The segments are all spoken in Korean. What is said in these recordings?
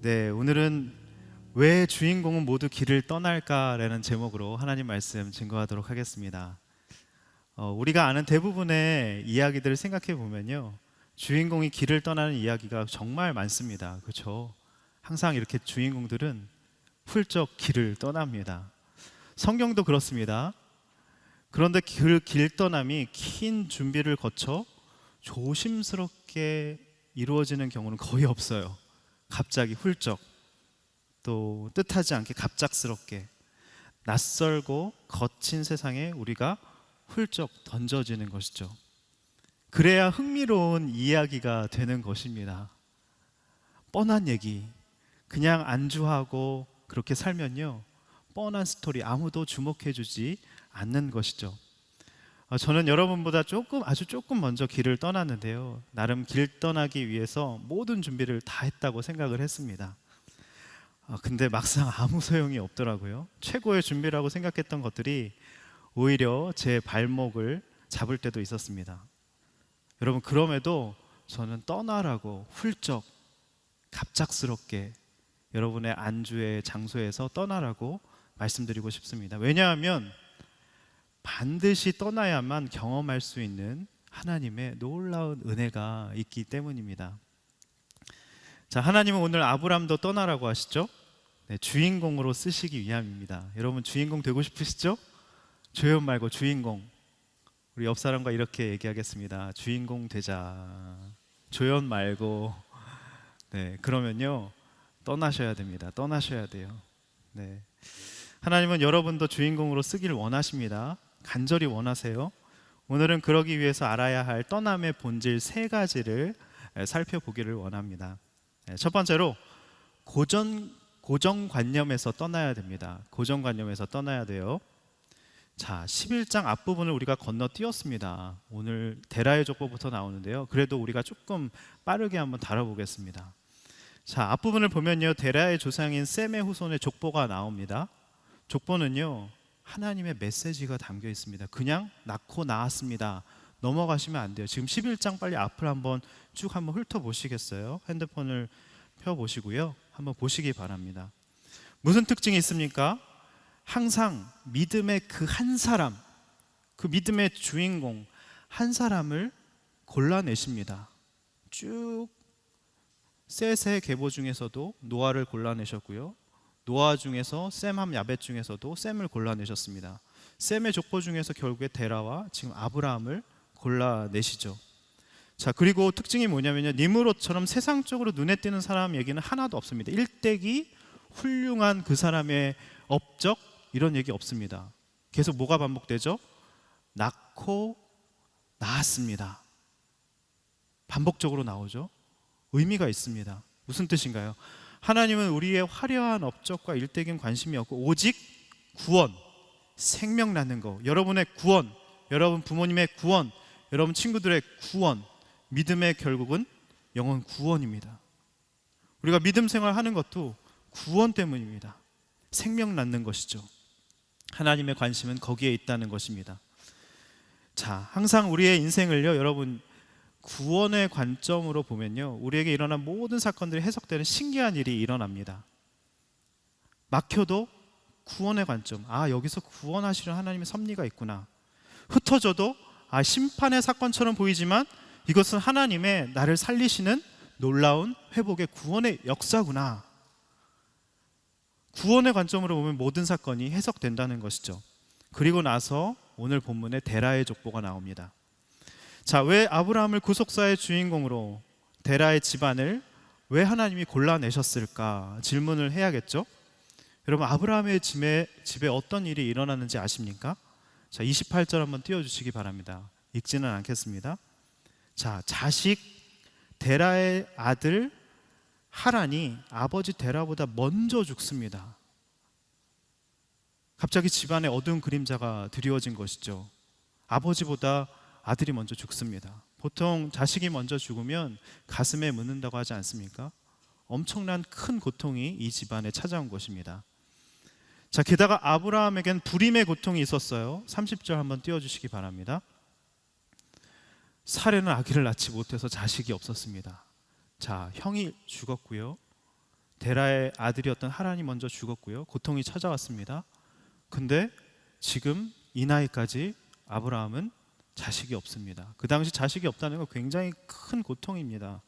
네, 오늘은 왜 주인공은 모두 길을 떠날까라는 제목으로 하나님 말씀 증거하도록 하겠습니다. 우리가 아는 대부분의 이야기들을 생각해 보면요, 주인공이 길을 떠나는 이야기가 정말 많습니다. 그렇죠? 항상 이렇게 주인공들은 훌쩍 길을 떠납니다. 성경도 그렇습니다. 그런데 그 길 떠남이 긴 준비를 거쳐 조심스럽게 이루어지는 경우는 거의 없어요. 갑자기 훌쩍, 또 뜻하지 않게 갑작스럽게 낯설고 거친 세상에 우리가 훌쩍 던져지는 것이죠. 그래야 흥미로운 이야기가 되는 것입니다. 뻔한 얘기, 그냥 안주하고 그렇게 살면요, 뻔한 스토리 아무도 주목해주지 않는 것이죠. 저는 여러분보다 아주 조금 먼저 길을 떠났는데요, 나름 길 떠나기 위해서 모든 준비를 다 했다고 생각을 했습니다. 근데 막상 아무 소용이 없더라고요. 최고의 준비라고 생각했던 것들이 오히려 제 발목을 잡을 때도 있었습니다. 여러분, 그럼에도 저는 떠나라고 훌쩍 갑작스럽게 여러분의 안주의 장소에서 떠나라고 말씀드리고 싶습니다. 왜냐하면 반드시 떠나야만 경험할 수 있는 하나님의 놀라운 은혜가 있기 때문입니다. 자, 하나님은 오늘 아브람도 떠나라고 하시죠? 네, 주인공으로 쓰시기 위함입니다. 여러분, 주인공 되고 싶으시죠? 조연 말고 주인공. 우리 옆 사람과 이렇게 얘기하겠습니다. 주인공 되자. 조연 말고. 네, 그러면요, 떠나셔야 됩니다. 떠나셔야 돼요. 네. 하나님은 여러분도 주인공으로 쓰기를 원하십니다. 간절히 원하세요. 오늘은 그러기 위해서 알아야 할 떠남의 본질 3가지를 살펴보기를 원합니다. 첫 번째로 고정관념에서 떠나야 됩니다. 고정관념에서 떠나야 돼요. 자, 11장 앞부분을 우리가 건너뛰었습니다. 오늘 데라의 족보부터 나오는데요, 그래도 우리가 조금 빠르게 한번 다뤄보겠습니다. 자, 앞부분을 보면요, 데라의 조상인 셈의 후손의 족보가 나옵니다. 족보는요, 하나님의 메시지가 담겨 있습니다. 그냥 낳고 나왔습니다, 넘어가시면 안 돼요. 지금 11장 빨리 앞을 한번 쭉 한번 훑어보시겠어요? 핸드폰을 펴보시고요, 한번 보시기 바랍니다. 무슨 특징이 있습니까? 항상 믿음의 그 한 사람, 그 믿음의 주인공 한 사람을 골라내십니다. 쭉 셋의 계보 중에서도 노아를 골라내셨고요, 노아 중에서 셈함 야벳 중에서도 셈을 골라내셨습니다. 셈의 족보 중에서 결국에 데라와 지금 아브라함을 골라내시죠. 자, 그리고 특징이 뭐냐면요, 니므롯처럼 세상적으로 눈에 띄는 사람 얘기는 하나도 없습니다. 일대기 훌륭한 그 사람의 업적, 이런 얘기 없습니다. 계속 뭐가 반복되죠? 낳고 낳았습니다. 반복적으로 나오죠. 의미가 있습니다. 무슨 뜻인가요? 하나님은 우리의 화려한 업적과 일대기는 관심이 없고 오직 구원, 생명 낳는 거, 여러분의 구원, 여러분 부모님의 구원, 여러분 친구들의 구원, 믿음의 결국은 영혼 구원입니다. 우리가 믿음 생활하는 것도 구원 때문입니다. 생명 낳는 것이죠. 하나님의 관심은 거기에 있다는 것입니다. 자, 항상 우리의 인생을요, 여러분, 구원의 관점으로 보면요, 우리에게 일어난 모든 사건들이 해석되는 신기한 일이 일어납니다. 막혀도 구원의 관점, 여기서 구원하시는 하나님의 섭리가 있구나. 흩어져도 심판의 사건처럼 보이지만 이것은 하나님의 나를 살리시는 놀라운 회복의 구원의 역사구나. 구원의 관점으로 보면 모든 사건이 해석된다는 것이죠. 그리고 나서 오늘 본문에 데라의 족보가 나옵니다. 자, 왜 아브라함을 구속사의 주인공으로, 데라의 집안을 왜 하나님이 골라내셨을까 질문을 해야겠죠. 여러분, 아브라함의 집에 어떤 일이 일어났는지 아십니까? 자, 28절 한번 띄워주시기 바랍니다. 읽지는 않겠습니다. 자, 자식 데라의 아들 하란이 아버지 데라보다 먼저 죽습니다. 갑자기 집안에 어두운 그림자가 드리워진 것이죠. 아버지보다 아들이 먼저 죽습니다. 보통 자식이 먼저 죽으면 가슴에 묻는다고 하지 않습니까? 엄청난 큰 고통이 이 집안에 찾아온 것입니다. 자, 게다가 아브라함에겐 불임의 고통이 있었어요. 30절 한번 띄워주시기 바랍니다. 사례는 아기를 낳지 못해서 자식이 없었습니다. 자, 형이 죽었고요, 데라의 아들이었던 하란이 먼저 죽었고요. 고통이 찾아왔습니다. 근데 지금 이 나이까지 아브라함은 자식이 없습니다. 그 당시 자식이 없다는 건 굉장히 큰 고통입니다.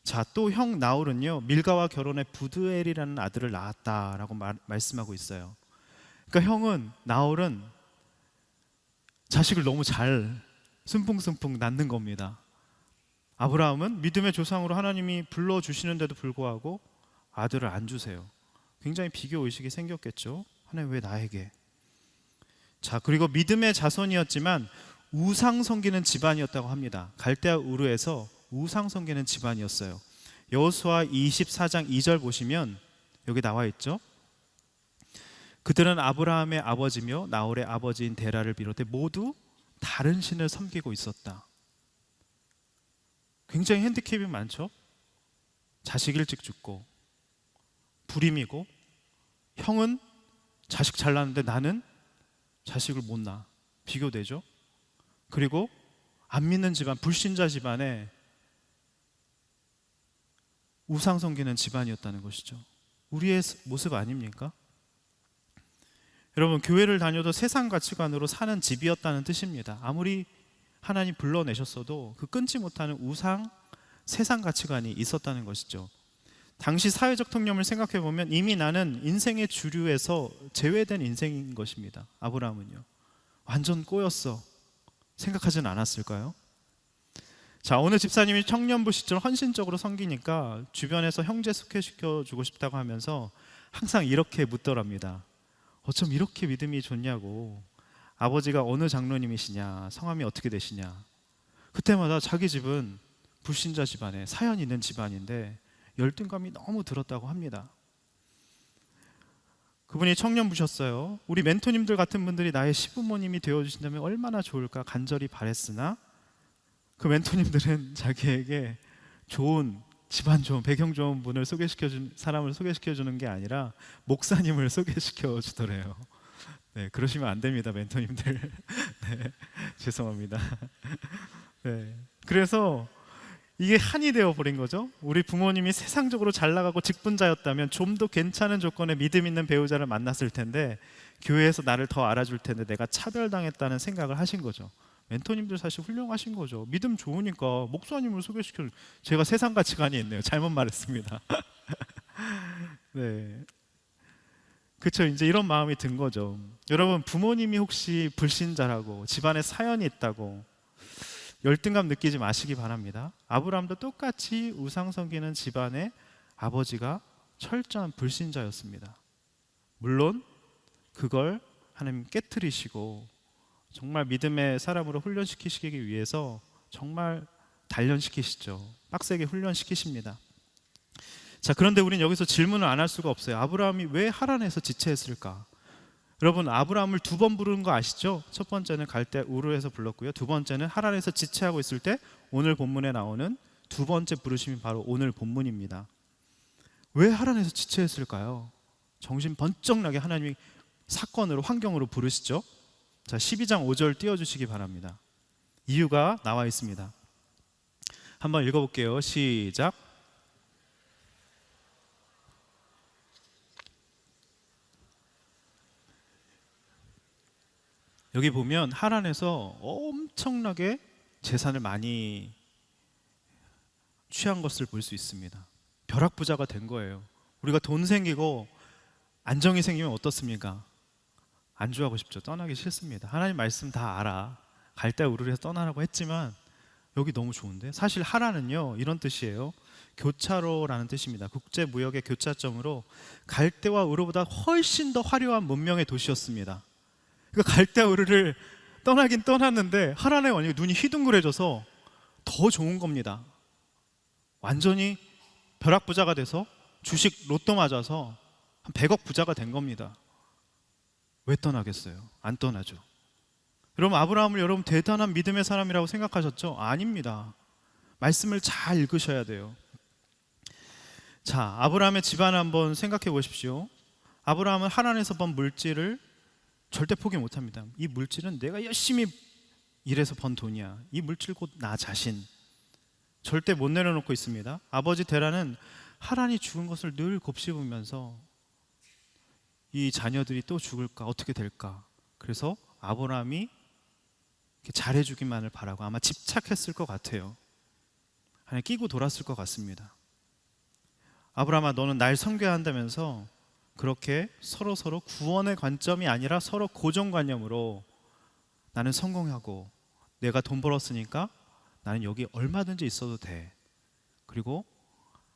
자, 또 형 나홀은요, 밀가와 결혼해 부드엘이라는 아들을 낳았다라고 말씀하고 있어요. 그러니까 형은, 나홀은 자식을 너무 잘 순풍순풍 낳는 겁니다. 아브라함은 믿음의 조상으로 하나님이 불러주시는데도 불구하고 아들을 안 주세요. 굉장히 비교의식이 생겼겠죠. 하나님 왜 나에게? 자, 그리고 믿음의 자손이었지만 우상 섬기는 집안이었다고 합니다. 갈대아 우르에서 우상 섬기는 집안이었어요. 여호수아 24장 2절 보시면 여기 나와 있죠. 그들은 아브라함의 아버지며 나홀의 아버지인 데라를 비롯해 모두 다른 신을 섬기고 있었다. 굉장히 핸디캡이 많죠. 자식 일찍 죽고 불임이고, 형은 자식 잘 낳는데 나는 자식을 못 낳아. 비교되죠. 그리고 안 믿는 집안, 불신자 집안에 우상 섬기는 집안이었다는 것이죠. 우리의 모습 아닙니까? 여러분, 교회를 다녀도 세상 가치관으로 사는 집이었다는 뜻입니다. 아무리 하나님 불러내셨어도 그 끊지 못하는 우상, 세상 가치관이 있었다는 것이죠. 당시 사회적 통념을 생각해 보면 이미 나는 인생의 주류에서 제외된 인생인 것입니다. 아브라함은요, 완전 꼬였어 생각하진 않았을까요? 자, 어느 집사님이 청년부 시절 헌신적으로 섬기니까 주변에서 형제 소개시켜 주고 싶다고 하면서 항상 이렇게 묻더랍니다. 어쩜 이렇게 믿음이 좋냐고. 아버지가 어느 장로님이시냐, 성함이 어떻게 되시냐. 그때마다 자기 집은 불신자 집안에 사연 있는 집안인데 열등감이 너무 들었다고 합니다. 그분이 청년부셨어요. 우리 멘토님들 같은 분들이 나의 시부모님이 되어주신다면 얼마나 좋을까 간절히 바랬으나 그 멘토님들은 자기에게 좋은, 집안 좋은, 배경 좋은 분을 사람을 소개시켜주는 게 아니라 목사님을 소개시켜 주더래요. 네, 그러시면 안 됩니다, 멘토님들. 네, 죄송합니다. 네, 그래서 이게 한이 되어 버린 거죠. 우리 부모님이 세상적으로 잘 나가고 직분자였다면 좀 더 괜찮은 조건의 믿음 있는 배우자를 만났을 텐데, 교회에서 나를 더 알아줄 텐데 내가 차별당했다는 생각을 하신 거죠. 멘토님들 사실 훌륭하신 거죠. 믿음 좋으니까 목사님을 소개시켜. 제가 세상 가치관이 있네요. 잘못 말했습니다. 네, 그렇죠. 이제 이런 마음이 든 거죠. 여러분, 부모님이 혹시 불신자라고 집안에 사연이 있다고 열등감 느끼지 마시기 바랍니다. 아브라함도 똑같이 우상 섬기는 집안의 아버지가 철저한 불신자였습니다. 물론 그걸 하나님 깨트리시고 정말 믿음의 사람으로 훈련시키시기 위해서 정말 단련시키시죠. 빡세게 훈련시키십니다. 자, 그런데 우리는 여기서 질문을 안 할 수가 없어요. 아브라함이 왜 하란에서 지체했을까? 여러분, 아브라함을 두 번 부르는 거 아시죠? 첫 번째는 갈대 우르에서 불렀고요. 두 번째는 하란에서 지체하고 있을 때 오늘 본문에 나오는 두 번째 부르심이 바로 오늘 본문입니다. 왜 하란에서 지체했을까요? 정신 번쩍 나게 하나님이 사건으로, 환경으로 부르시죠. 자, 12장 5절 띄워주시기 바랍니다. 이유가 나와 있습니다. 한번 읽어볼게요. 시작. 여기 보면 하란에서 엄청나게 재산을 많이 취한 것을 볼 수 있습니다. 벼락부자가 된 거예요. 우리가 돈 생기고 안정이 생기면 어떻습니까? 안주하고 싶죠. 떠나기 싫습니다. 하나님 말씀 다 알아. 갈대아 우르에서 떠나라고 했지만 여기 너무 좋은데? 사실 하란은요, 이런 뜻이에요. 교차로라는 뜻입니다. 국제무역의 교차점으로 갈대아 우르보다 훨씬 더 화려한 문명의 도시였습니다. 그러니까 갈대아 우르를 떠나긴 떠났는데 하란에 완전히 눈이 휘둥그레져서 더 좋은 겁니다. 완전히 벼락부자가 돼서 주식 로또 맞아서 한 100억 부자가 된 겁니다. 왜 떠나겠어요? 안 떠나죠. 여러분, 아브라함을 여러분 대단한 믿음의 사람이라고 생각하셨죠? 아닙니다. 말씀을 잘 읽으셔야 돼요. 자, 아브라함의 집안을 한번 생각해 보십시오. 아브라함은 하란에서 번 물질을 절대 포기 못합니다. 이 물질은 내가 열심히 일해서 번 돈이야. 이 물질 곧 나 자신. 절대 못 내려놓고 있습니다. 아버지 데라는 하란이 죽은 것을 늘 곱씹으면서 이 자녀들이 또 죽을까, 어떻게 될까. 그래서 아브라함이 잘해주기만을 바라고 아마 집착했을 것 같아요. 하나님 끼고 돌았을 것 같습니다. 아브라함아, 너는 날 섬겨야 한다면서 그렇게 서로 구원의 관점이 아니라 서로 고정관념으로 나는 성공하고 내가 돈 벌었으니까 나는 여기 얼마든지 있어도 돼. 그리고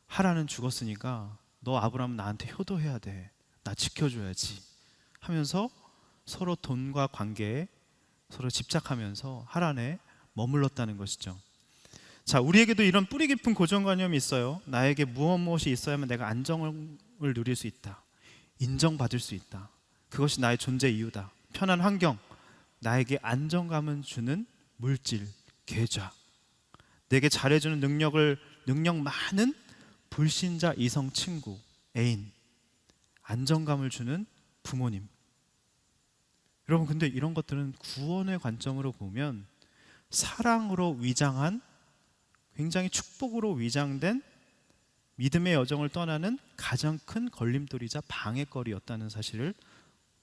하란은 죽었으니까 너 아브라함 나한테 효도해야 돼. 나 지켜줘야지 하면서 서로 돈과 관계에 서로 집착하면서 하란에 머물렀다는 것이죠. 자, 우리에게도 이런 뿌리 깊은 고정관념이 있어요. 나에게 무엇이 있어야만 내가 안정을 누릴 수 있다. 인정받을 수 있다. 그것이 나의 존재 이유다. 편한 환경, 나에게 안정감을 주는 물질, 계좌, 내게 잘해주는 능력 많은 불신자 이성 친구, 애인, 안정감을 주는 부모님. 여러분, 근데 이런 것들은 구원의 관점으로 보면 사랑으로 위장한, 굉장히 축복으로 위장된 믿음의 여정을 떠나는 가장 큰 걸림돌이자 방해거리였다는 사실을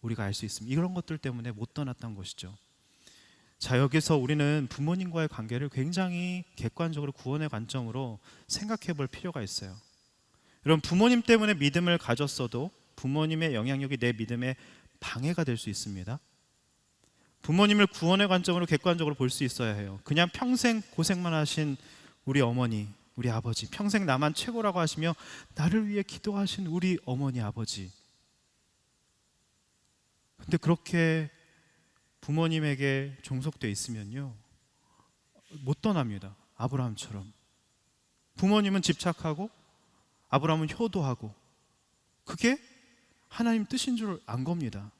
우리가 알 수 있습니다. 이런 것들 때문에 못 떠났던 것이죠. 자, 여기서 우리는 부모님과의 관계를 굉장히 객관적으로 구원의 관점으로 생각해 볼 필요가 있어요. 여러분, 부모님 때문에 믿음을 가졌어도 부모님의 영향력이 내 믿음에 방해가 될 수 있습니다. 부모님을 구원의 관점으로 객관적으로 볼 수 있어야 해요. 그냥 평생 고생만 하신 우리 어머니, 우리 아버지, 평생 나만 최고라고 하시며 나를 위해 기도하신 우리 어머니, 아버지. 근데 그렇게 부모님에게 종속되어 있으면요, 못 떠납니다. 아브라함처럼. 부모님은 집착하고 아브라함은 효도하고, 그게 하나님 뜻인 줄 안 겁니다.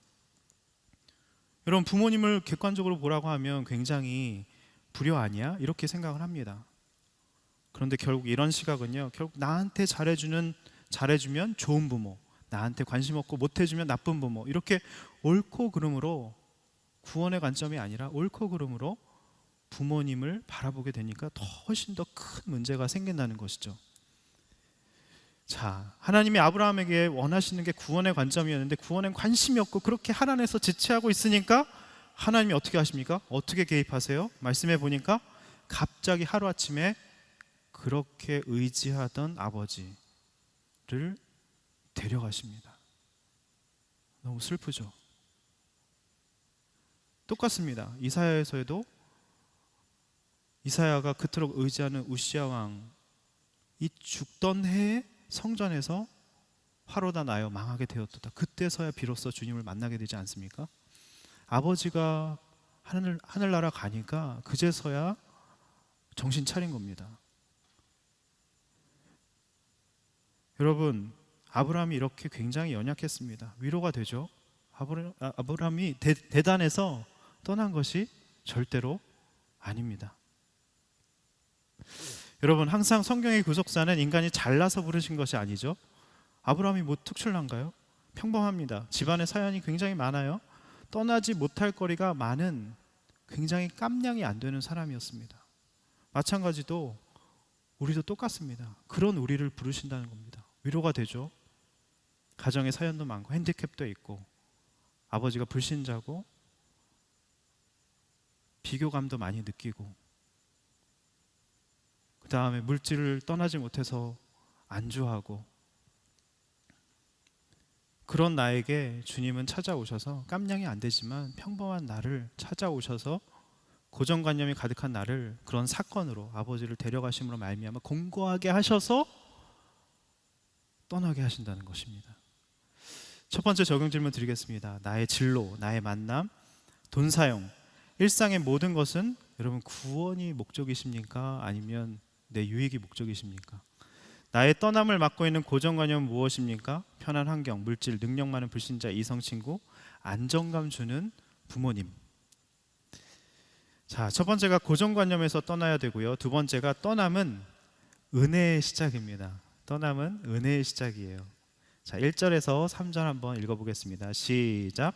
여러분, 부모님을 객관적으로 보라고 하면 굉장히 불효 아니야? 이렇게 생각을 합니다. 그런데 결국 이런 시각은요, 결국 나한테 잘해주면 좋은 부모, 나한테 관심 없고 못해주면 나쁜 부모, 이렇게 옳고 그름으로, 구원의 관점이 아니라 옳고 그름으로 부모님을 바라보게 되니까 더 훨씬 더 큰 문제가 생긴다는 것이죠. 자, 하나님이 아브라함에게 원하시는 게 구원의 관점이었는데 구원에 관심이 없고 그렇게 하란에서 지체하고 있으니까 하나님이 어떻게 하십니까? 어떻게 개입하세요? 말씀해 보니까 갑자기 하루아침에 그렇게 의지하던 아버지를 데려가십니다. 너무 슬프죠? 똑같습니다. 이사야에서도 이사야가 그토록 의지하는 우시야 왕이 죽던 해에 성전에서 화로다 나여 망하게 되었다. 그때서야 비로소 주님을 만나게 되지 않습니까? 아버지가 하늘나라 가니까 그제서야 정신 차린 겁니다. 여러분, 아브라함이 이렇게 굉장히 연약했습니다. 위로가 되죠. 아브라함이 대단해서 떠난 것이 절대로 아닙니다. 여러분, 항상 성경의 구속사는 인간이 잘나서 부르신 것이 아니죠. 아브라함이 뭐 특출난가요? 평범합니다. 집안의 사연이 굉장히 많아요. 떠나지 못할 거리가 많은, 굉장히 깜냥이 안 되는 사람이었습니다. 마찬가지도 우리도 똑같습니다. 그런 우리를 부르신다는 겁니다. 위로가 되죠. 가정의 사연도 많고 핸디캡도 있고 아버지가 불신자고 비교감도 많이 느끼고, 그 다음에 물질을 떠나지 못해서 안주하고, 그런 나에게 주님은 찾아오셔서, 깜냥이 안 되지만 평범한 나를 찾아오셔서 고정관념이 가득한 나를 그런 사건으로, 아버지를 데려가심으로 말미암아 공고하게 하셔서 떠나게 하신다는 것입니다. 첫 번째 적용 질문 드리겠습니다. 나의 진로, 나의 만남, 돈 사용, 일상의 모든 것은 여러분 구원이 목적이십니까? 아니면 내 유익이 목적이십니까? 나의 떠남을 막고 있는 고정관념은 무엇입니까? 편한 환경, 물질, 능력 많은 불신자, 이성 친구, 안정감 주는 부모님. 자, 첫 번째가 고정관념에서 떠나야 되고요. 두 번째가 떠남은 은혜의 시작입니다. 떠남은 은혜의 시작이에요. 자, 1절에서 3절 한번 읽어보겠습니다. 시작.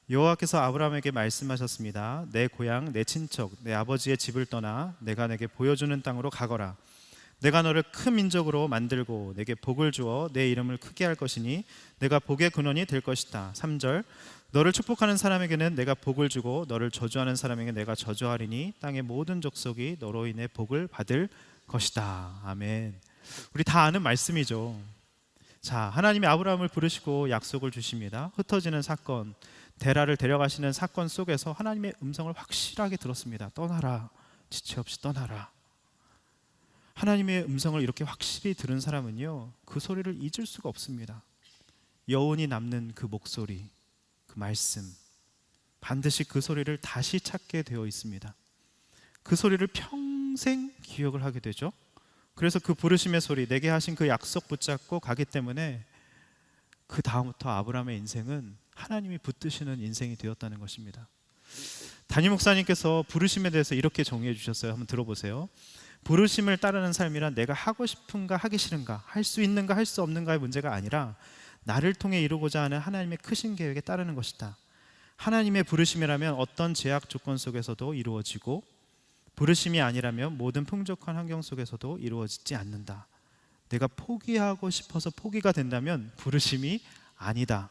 여호와께서 아브라함에게 말씀하셨습니다. 내 고향, 내 친척, 내 아버지의 집을 떠나 내가 내게 보여주는 땅으로 가거라. 내가 너를 큰 민족으로 만들고 내게 복을 주어 내 이름을 크게 할 것이니 내가 복의 근원이 될 것이다. 3절 너를 축복하는 사람에게는 내가 복을 주고 너를 저주하는 사람에게 내가 저주하리니 땅의 모든 족속이 너로 인해 복을 받을 것이다. 아멘. 우리 다 아는 말씀이죠. 자, 하나님이 아브라함을 부르시고 약속을 주십니다. 흩어지는 사건, 데라를 데려가시는 사건 속에서 하나님의 음성을 확실하게 들었습니다. 떠나라, 지체 없이 떠나라. 하나님의 음성을 이렇게 확실히 들은 사람은요, 그 소리를 잊을 수가 없습니다. 여운이 남는 그 목소리, 그 말씀, 반드시 그 소리를 다시 찾게 되어 있습니다. 그 소리를 평생 기억을 하게 되죠. 그래서 그 부르심의 소리, 내게 하신 그 약속 붙잡고 가기 때문에 그 다음부터 아브라함의 인생은 하나님이 붙드시는 인생이 되었다는 것입니다. 담임 목사님께서 부르심에 대해서 이렇게 정의해 주셨어요. 한번 들어보세요. 부르심을 따르는 삶이란 내가 하고 싶은가 하기 싫은가, 할 수 있는가 할 수 없는가의 문제가 아니라 나를 통해 이루고자 하는 하나님의 크신 계획에 따르는 것이다. 하나님의 부르심이라면 어떤 제약 조건 속에서도 이루어지고 부르심이 아니라면 모든 풍족한 환경 속에서도 이루어지지 않는다. 내가 포기하고 싶어서 포기가 된다면 부르심이 아니다.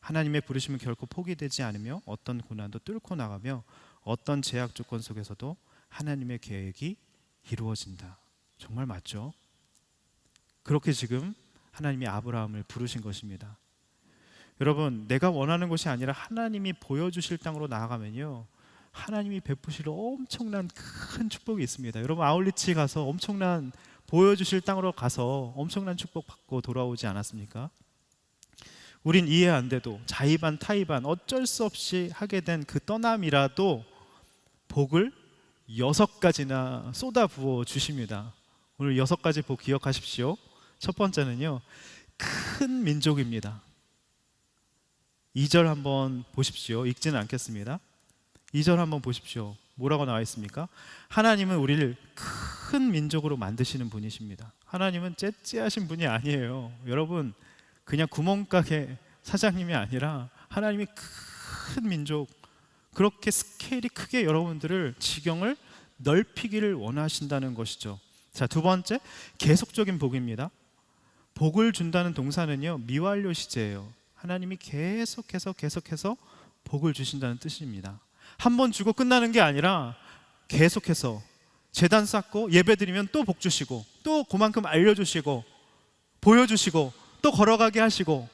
하나님의 부르심은 결코 포기되지 않으며 어떤 고난도 뚫고 나가며 어떤 제약 조건 속에서도 하나님의 계획이 이루어진다. 정말 맞죠? 그렇게 지금 하나님이 아브라함을 부르신 것입니다. 여러분, 내가 원하는 것이 아니라 하나님이 보여주실 땅으로 나아가면요, 하나님이 베푸실 엄청난 큰 축복이 있습니다. 여러분, 아울리치 가서 엄청난 보여주실 땅으로 가서 엄청난 축복 받고 돌아오지 않았습니까? 우린 이해 안 돼도 자의반 타의반 어쩔 수 없이 하게 된 그 떠남이라도 복을 6가지나 쏟아 부어 주십니다. 오늘 6가지 복 기억하십시오. 첫 번째는요, 큰 민족입니다. 2절 한번 보십시오. 읽지는 않겠습니다. 2절 한번 보십시오. 뭐라고 나와 있습니까? 하나님은 우리를 큰 민족으로 만드시는 분이십니다. 하나님은 째째하신 분이 아니에요. 여러분, 그냥 구멍가게 사장님이 아니라 하나님이 큰 민족, 그렇게 스케일이 크게 여러분들을 지경을 넓히기를 원하신다는 것이죠. 자, 두 번째, 계속적인 복입니다. 복을 준다는 동사는요, 미완료 시제예요. 하나님이 계속해서 복을 주신다는 뜻입니다. 한 번 주고 끝나는 게 아니라 계속해서 제단 쌓고 예배 드리면 또 복 주시고 또 그만큼 알려주시고 보여주시고 또 걸어가게 하시고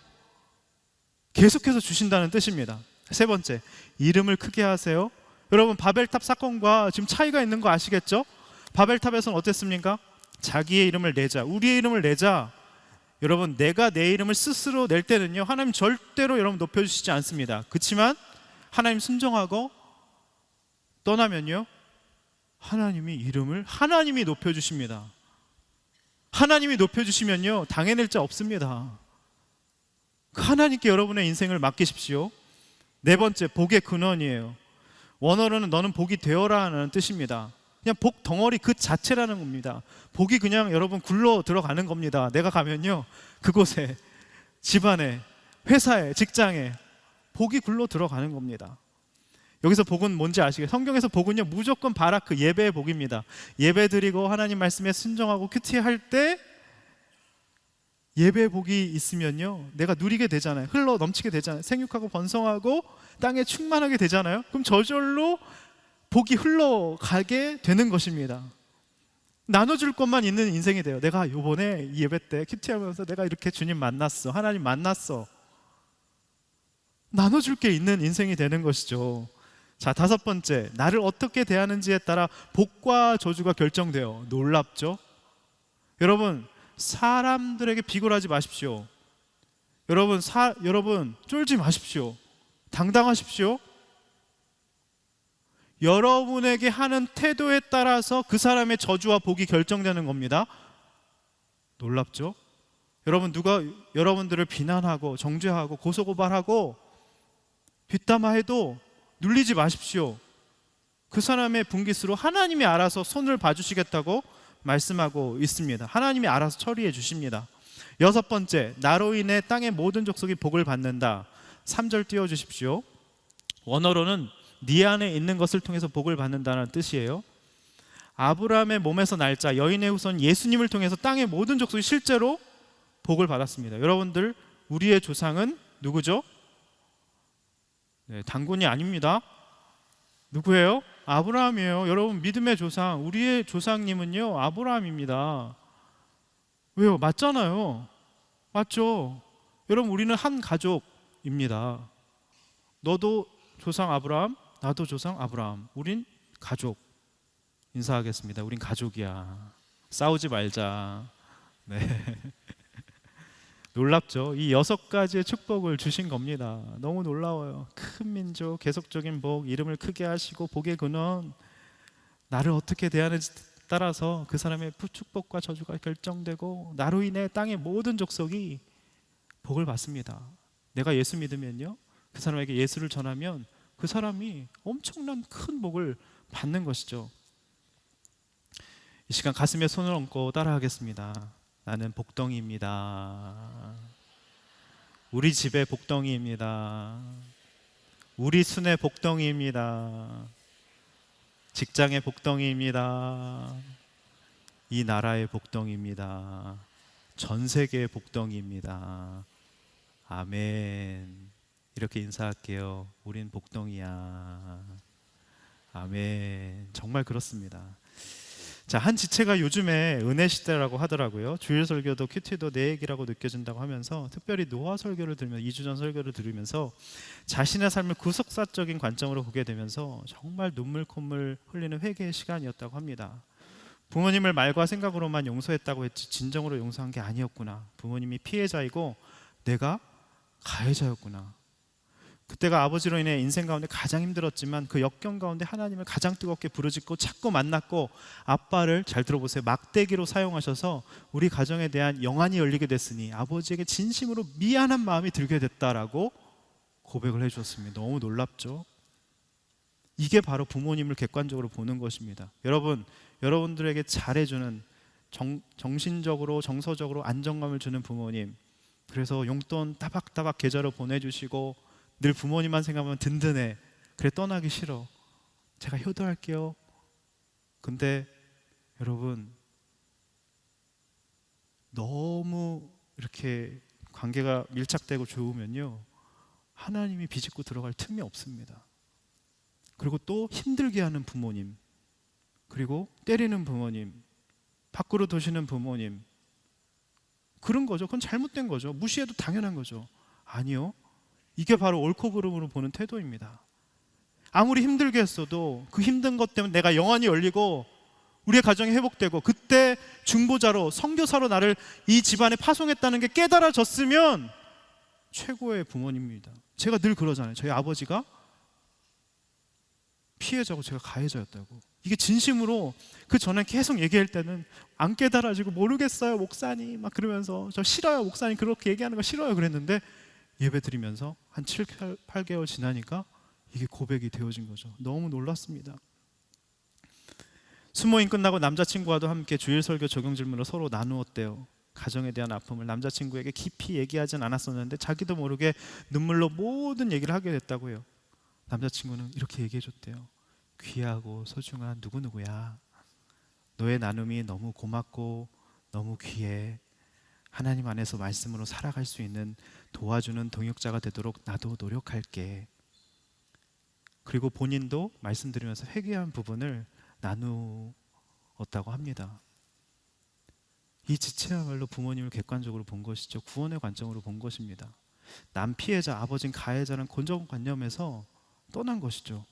계속해서 주신다는 뜻입니다. 세 번째, 이름을 크게 하세요. 여러분, 바벨탑 사건과 지금 차이가 있는 거 아시겠죠? 바벨탑에서는 어땠습니까? 자기의 이름을 내자, 우리의 이름을 내자. 여러분, 내가 내 이름을 스스로 낼 때는요, 하나님 절대로 여러분 높여주시지 않습니다. 그렇지만 하나님 순종하고 떠나면요, 하나님이 이름을 하나님이 높여주십니다. 하나님이 높여주시면요, 당해낼 자 없습니다. 하나님께 여러분의 인생을 맡기십시오. 네 번째, 복의 근원이에요. 원어로는 너는 복이 되어라는 뜻입니다. 그냥 복 덩어리 그 자체라는 겁니다. 복이 그냥 여러분 굴러 들어가는 겁니다. 내가 가면요, 그곳에, 집안에, 회사에, 직장에 복이 굴러 들어가는 겁니다. 여기서 복은 뭔지 아시겠어요? 성경에서 복은요, 무조건 바라크, 예배의 복입니다. 예배 드리고 하나님 말씀에 순종하고 큐티할 때 예배의 복이 있으면요, 내가 누리게 되잖아요. 흘러 넘치게 되잖아요. 생육하고 번성하고 땅에 충만하게 되잖아요. 그럼 저절로 복이 흘러가게 되는 것입니다. 나눠줄 것만 있는 인생이 돼요. 내가 요번에 예배 때 큐티하면서 내가 이렇게 주님 만났어, 하나님 만났어, 나눠줄 게 있는 인생이 되는 것이죠. 자, 다섯 번째, 나를 어떻게 대하는지에 따라 복과 저주가 결정돼요. 놀랍죠? 여러분, 사람들에게 비굴하지 마십시오. 여러분 쫄지 마십시오. 당당하십시오. 여러분에게 하는 태도에 따라서 그 사람의 저주와 복이 결정되는 겁니다. 놀랍죠? 여러분, 누가 여러분들을 비난하고 정죄하고 고소고발하고 뒷담화해도 눌리지 마십시오. 그 사람의 분깃으로 하나님이 알아서 손을 봐주시겠다고 말씀하고 있습니다. 하나님이 알아서 처리해 주십니다. 여섯 번째, 나로 인해 땅의 모든 족속이 복을 받는다. 3절 띄워주십시오. 원어로는 네 안에 있는 것을 통해서 복을 받는다는 뜻이에요. 아브라함의 몸에서 날자 여인의 후손 예수님을 통해서 땅의 모든 족속이 실제로 복을 받았습니다. 여러분들, 우리의 조상은 누구죠? 네, 단군이 아닙니다. 누구예요? 아브라함이에요. 여러분, 믿음의 조상, 우리의 조상님은요 아브라함입니다. 왜요? 맞잖아요. 맞죠? 여러분, 우리는 한 가족입니다. 너도 조상 아브라함, 나도 조상 아브라함. 우린 가족. 인사하겠습니다. 우린 가족이야. 싸우지 말자. 네. 놀랍죠? 이 6가지의 축복을 주신 겁니다. 너무 놀라워요. 큰 민족, 계속적인 복, 이름을 크게 하시고 복의 근원, 나를 어떻게 대하는지 따라서 그 사람의 축복과 저주가 결정되고 나로 인해 땅의 모든 족속이 복을 받습니다. 내가 예수 믿으면요, 그 사람에게 예수를 전하면 그 사람이 엄청난 큰 복을 받는 것이죠. 이 시간 가슴에 손을 얹고 따라하겠습니다. 나는 복덩이입니다. 우리 집의 복덩이입니다. 우리 순의 복덩이입니다. 직장의 복덩이입니다. 이 나라의 복덩이입니다. 전 세계의 복덩이입니다. 아멘. 이렇게 인사할게요. 우린 복덩이야. 아멘. 정말 그렇습니다. 자, 한 지체가 요즘에 은혜 시대라고 하더라고요. 주일 설교도 큐티도 내 얘기라고 느껴진다고 하면서, 특별히 노아 설교를 들으면서, 2주 전 설교를 들으면서 자신의 삶을 구속사적인 관점으로 보게 되면서 정말 눈물 콧물 흘리는 회개의 시간이었다고 합니다. 부모님을 말과 생각으로만 용서했다고 했지 진정으로 용서한 게 아니었구나. 부모님이 피해자이고 내가 가해자였구나. 그때가 아버지로 인해 인생 가운데 가장 힘들었지만 그 역경 가운데 하나님을 가장 뜨겁게 부르짖고 찾고 만났고, 아빠를, 잘 들어보세요, 막대기로 사용하셔서 우리 가정에 대한 영안이 열리게 됐으니 아버지에게 진심으로 미안한 마음이 들게 됐다라고 고백을 해주었습니다. 너무 놀랍죠? 이게 바로 부모님을 객관적으로 보는 것입니다. 여러분, 여러분들에게 잘해주는, 정신적으로 정서적으로 안정감을 주는 부모님, 그래서 용돈 따박따박 계좌로 보내주시고 늘 부모님만 생각하면 든든해. 그래, 떠나기 싫어. 제가 효도할게요. 근데 여러분, 너무 이렇게 관계가 밀착되고 좋으면요, 하나님이 비집고 들어갈 틈이 없습니다. 그리고 또 힘들게 하는 부모님, 그리고 때리는 부모님, 밖으로 두시는 부모님, 그런 거죠. 그건 잘못된 거죠. 무시해도 당연한 거죠. 아니요, 이게 바로 옳고 그름으로 보는 태도입니다. 아무리 힘들게 했어도 그 힘든 것 때문에 내가 영안이 열리고 우리의 가정이 회복되고, 그때 중보자로, 선교사로 나를 이 집안에 파송했다는 게 깨달아졌으면 최고의 부모님입니다. 제가 늘 그러잖아요. 저희 아버지가 피해자고 제가 가해자였다고. 이게 진심으로, 그 전에 계속 얘기할 때는 안 깨달아지고 모르겠어요 목사님 막 그러면서, 저 싫어요 목사님 그렇게 얘기하는 거 싫어요 그랬는데, 예배 드리면서 한 7, 8개월 지나니까 이게 고백이 되어진 거죠. 너무 놀랐습니다. 수모임 끝나고 남자친구와도 함께 주일 설교 적용 질문을 서로 나누었대요. 가정에 대한 아픔을 남자친구에게 깊이 얘기하진 않았었는데 자기도 모르게 눈물로 모든 얘기를 하게 됐다고 해요. 남자친구는 이렇게 얘기해 줬대요. 귀하고 소중한 누구누구야. 너의 나눔이 너무 고맙고 너무 귀해. 하나님 안에서 말씀으로 살아갈 수 있는 도와주는 동역자가 되도록 나도 노력할게. 그리고 본인도 말씀드리면서 회개한 부분을 나누었다고 합니다. 이 지체야말로 부모님을 객관적으로 본 것이죠. 구원의 관점으로 본 것입니다. 남 피해자, 아버지는 가해자는 고정관념에서 떠난 것이죠.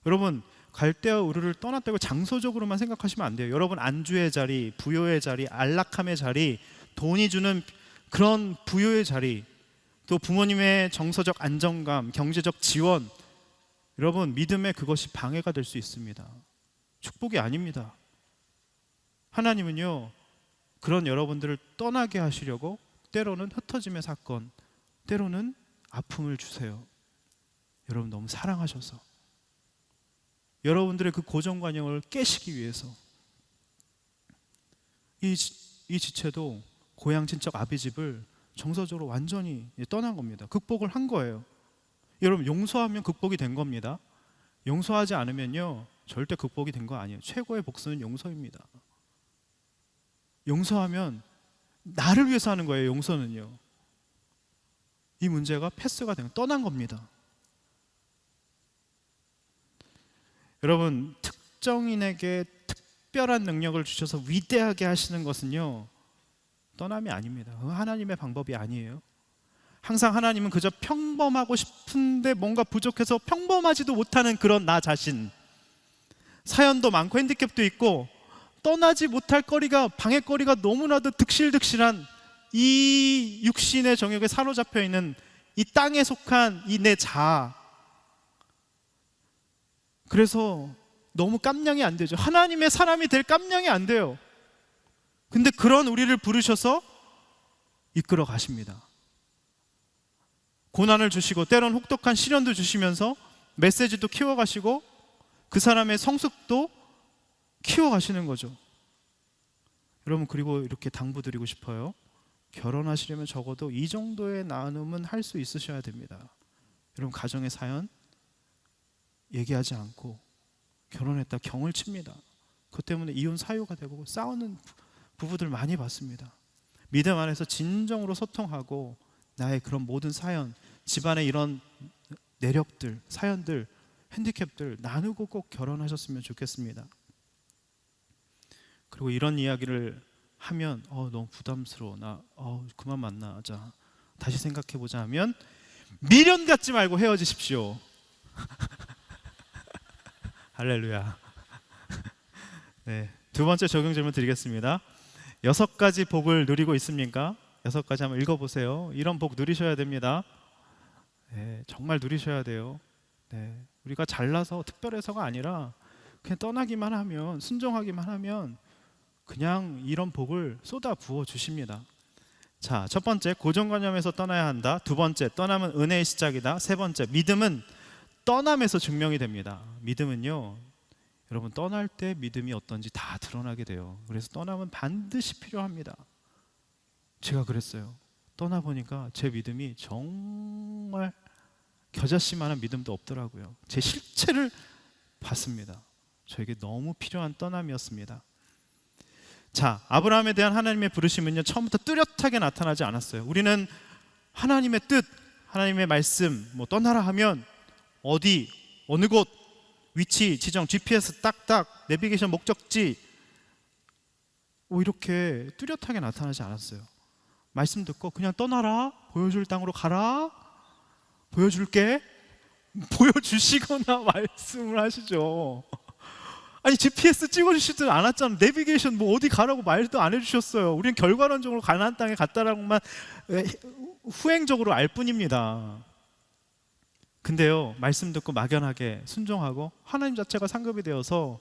여러분, 갈대와 우르를 떠났다고 장소적으로만 생각하시면 안 돼요. 여러분, 안주의 자리, 부요의 자리, 안락함의 자리, 돈이 주는 그런 부요의 자리, 또 부모님의 정서적 안정감, 경제적 지원, 여러분, 믿음에 그것이 방해가 될 수 있습니다. 축복이 아닙니다. 하나님은요, 그런 여러분들을 떠나게 하시려고 때로는 흩어짐의 사건, 때로는 아픔을 주세요. 여러분, 너무 사랑하셔서, 여러분들의 그 고정관념을 깨시기 위해서. 이 지체도 고향 친척 아비집을 정서적으로 완전히 떠난 겁니다. 극복을 한 거예요. 여러분, 용서하면 극복이 된 겁니다. 용서하지 않으면요, 절대 극복이 된 거 아니에요. 최고의 복수는 용서입니다. 용서하면 나를 위해서 하는 거예요. 용서는요. 이 문제가 패스가 되면 떠난 겁니다. 여러분, 특정인에게 특별한 능력을 주셔서 위대하게 하시는 것은요, 떠남이 아닙니다. 하나님의 방법이 아니에요. 항상 하나님은 그저 평범하고 싶은데 뭔가 부족해서 평범하지도 못하는 그런 나 자신, 사연도 많고 핸디캡도 있고 떠나지 못할 거리가, 방해거리가 너무나도 득실득실한 이 육신의 정욕에 사로잡혀 있는 이 땅에 속한 이 내 자아. 그래서 너무 깜냥이 안 되죠. 하나님의 사람이 될 깜냥이 안 돼요. 근데 그런 우리를 부르셔서 이끌어 가십니다. 고난을 주시고 때론 혹독한 시련도 주시면서 메시지도 키워가시고 그 사람의 성숙도 키워가시는 거죠. 여러분, 그리고 이렇게 당부드리고 싶어요. 결혼하시려면 적어도 이 정도의 나눔은 할 수 있으셔야 됩니다. 여러분, 가정의 사연 얘기하지 않고 결혼했다 경을 칩니다. 그것 때문에 이혼 사유가 되고 싸우는 부부들 많이 봤습니다. 믿음 안에서 진정으로 소통하고 나의 그런 모든 사연, 집안의 이런 내력들, 사연들, 핸디캡들 나누고 꼭 결혼하셨으면 좋겠습니다. 그리고 이런 이야기를 하면 너무 부담스러워, 나 그만 만나자, 다시 생각해보자 하면 미련 갖지 말고 헤어지십시오. 할렐루야. 네, 두 번째 적용 질문 드리겠습니다. 6가지 복을 누리고 있습니까? 6가지 한번 읽어보세요. 이런 복 누리셔야 됩니다. 네, 정말 누리셔야 돼요. 네, 우리가 잘나서 특별해서가 아니라 그냥 떠나기만 하면, 순종하기만 하면 그냥 이런 복을 쏟아 부어 주십니다. 자, 첫 번째, 고정관념에서 떠나야 한다. 두 번째, 떠남은 은혜의 시작이다. 세 번째, 믿음은 떠남에서 증명이 됩니다. 믿음은요, 여러분, 떠날 때 믿음이 어떤지 다 드러나게 돼요. 그래서 떠남은 반드시 필요합니다. 제가 그랬어요. 떠나보니까 제 믿음이 정말 겨자씨만한 믿음도 없더라고요. 제 실체를 봤습니다. 저에게 너무 필요한 떠남이었습니다. 자, 아브라함에 대한 하나님의 부르심은요, 처음부터 뚜렷하게 나타나지 않았어요. 우리는 하나님의 뜻, 하나님의 말씀, 떠나라 하면 어디, 어느 곳, 위치 지정, GPS 딱딱, 내비게이션 목적지, 이렇게 뚜렷하게 나타나지 않았어요. 말씀 듣고 그냥 떠나라, 보여줄 땅으로 가라, 보여줄게, 보여주시거나 말씀을 하시죠. 아니, GPS 찍어주시지 않았잖아요. 내비게이션 어디 가라고 말도 안 해주셨어요. 우리는 결과론적으로 가나안 땅에 갔다라고만 후행적으로 알 뿐입니다. 근데요, 말씀 듣고 막연하게 순종하고 하나님 자체가 상급이 되어서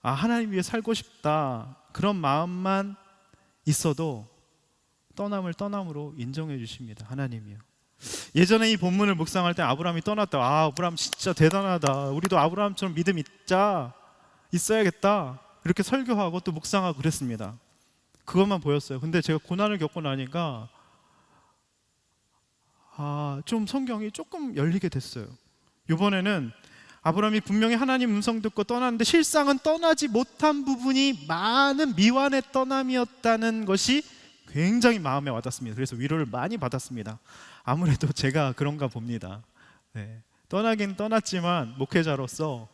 하나님 위해 살고 싶다, 그런 마음만 있어도 떠남을 떠남으로 인정해 주십니다. 하나님이요. 예전에 이 본문을 묵상할 때 아브라함이 떠났다, 아브라함 진짜 대단하다, 우리도 아브라함처럼 믿음 있어야겠다, 이렇게 설교하고 또 묵상하고 그랬습니다. 그것만 보였어요. 근데 제가 고난을 겪고 나니까 좀 성경이 조금 열리게 됐어요. 이번에는 아브라함이 분명히 하나님 음성 듣고 떠났는데 실상은 떠나지 못한 부분이 많은 미완의 떠남이었다는 것이 굉장히 마음에 와닿습니다. 그래서 위로를 많이 받았습니다. 아무래도 제가 그런가 봅니다. 네. 떠나긴 떠났지만 목회자로서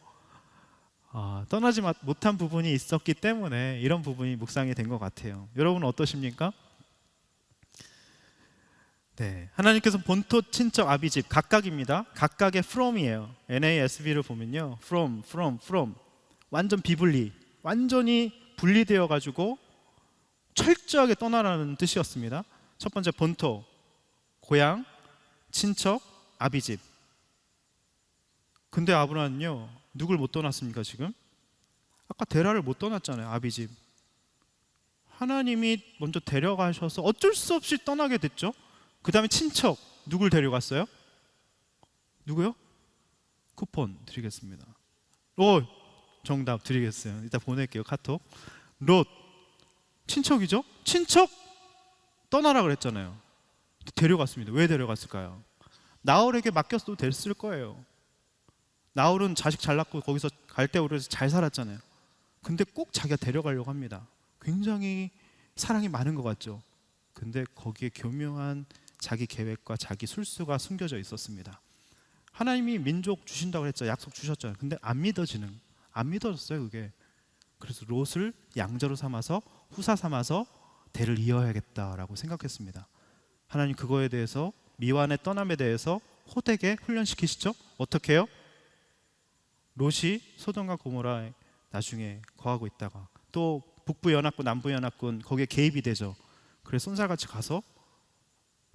떠나지 못한 부분이 있었기 때문에 이런 부분이 묵상이 된 것 같아요. 여러분은 어떠십니까? 네, 하나님께서 본토, 친척, 아비집 각각입니다. 각각의 from이에요. NASB를 보면요, from 완전 비분리, 완전히 분리되어 가지고 철저하게 떠나라는 뜻이었습니다. 첫 번째, 본토, 고향, 친척, 아비집. 근데 아브라함은요, 누굴 못 떠났습니까? 지금 아까 데라를 못 떠났잖아요. 아비집. 하나님이 먼저 데려가셔서 어쩔 수 없이 떠나게 됐죠. 그 다음에 친척, 누굴 데려갔어요? 누구요? 쿠폰 드리겠습니다. 정답 드리겠어요. 이따 보낼게요, 카톡. 롯, 친척이죠? 친척 떠나라 그랬잖아요. 데려갔습니다. 왜 데려갔을까요? 나홀에게 맡겼어도 됐을 거예요. 나홀은 자식 잘 낳고 거기서 갈대우르에서 잘 살았잖아요. 근데 꼭 자기가 데려가려고 합니다. 굉장히 사랑이 많은 것 같죠. 근데 거기에 교묘한 자기 계획과 자기 술수가 숨겨져 있었습니다. 하나님이 민족 주신다고 했죠. 약속 주셨잖아요. 근데 안 믿어졌어요 그게. 그래서 롯을 양자로 삼아서 후사 삼아서 대를 이어야겠다라고 생각했습니다. 하나님 그거에 대해서, 미완의 떠남에 대해서 호되게 훈련시키시죠. 어떻게 해요? 롯이 소돔과 고모라에 나중에 거하고 있다가 또 북부 연합군, 남부 연합군 거기에 개입이 되죠. 그래서 손살같이 가서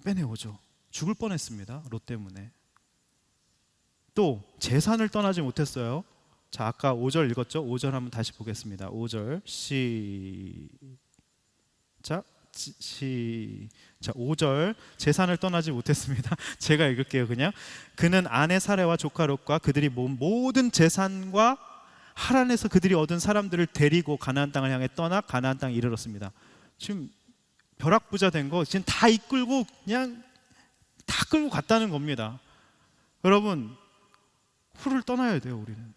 빼내오죠. 죽을 뻔했습니다. 롯 때문에. 또 재산을 떠나지 못했어요. 자, 아까 5절 읽었죠? 5절 한번 다시 보겠습니다. 5절 시작. 5절 재산을 떠나지 못했습니다. 제가 읽을게요. 그냥 그는 아내 사레와 조카 롯과 그들이 모은 모든 재산과 하란에서 그들이 얻은 사람들을 데리고 가나안 땅을 향해 떠나 가나안 땅에 이르렀습니다. 지금 벼락부자 된 거 지금 다 이끌고 그냥 다 끌고 갔다는 겁니다. 여러분, 후를 떠나야 돼요. 우리는